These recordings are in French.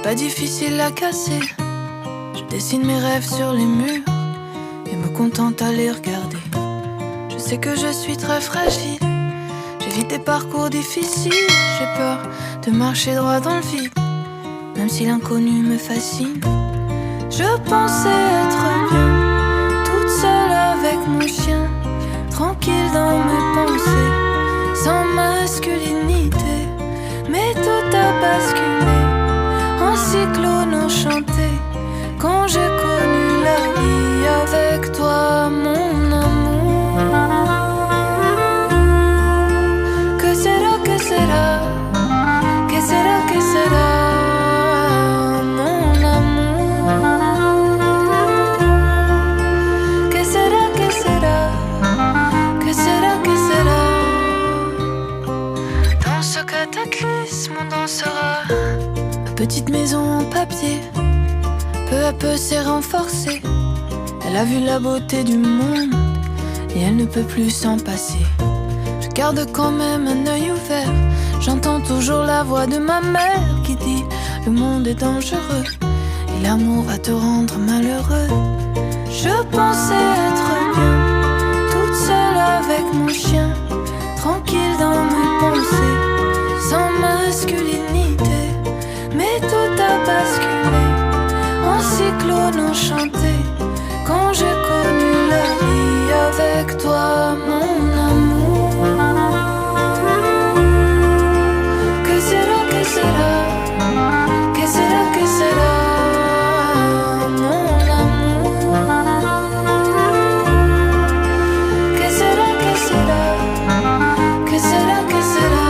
pas difficile à casser. Je dessine mes rêves sur les murs et me contente à les regarder. Je sais que je suis très fragile, j'évite des parcours difficiles. J'ai peur de marcher droit dans le vide, même si l'inconnu me fascine. Je pensais être bien, toute seule avec mon chien, tranquille dans mes pensées, sans masculinité. Mais tout a basculé en cyclone enchanté quand j'ai connu la vie avec toi, mon amour. Que sera, que sera, que sera, que sera, mon amour. Que sera, que sera, que sera, que sera. Dans ce cataclysme on dansera. Ma petite maison en papier peu à peu s'est renforcée. Elle a vu la beauté du monde et elle ne peut plus s'en passer. Je garde quand même un œil ouvert. J'entends toujours la voix de ma mère qui dit: le monde est dangereux et l'amour va te rendre malheureux. Je pensais être bien, toute seule avec mon chien, tranquille dans mes pensées, sans masculinité. Mais tout a basculé en cyclone enchanté quand j'ai connu la vie avec toi, mon amour. Que sera, que sera, que sera, que sera, mon amour. Que sera, que sera, que sera, que sera.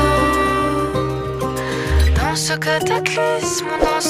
Dans ce cataclysme on dansera.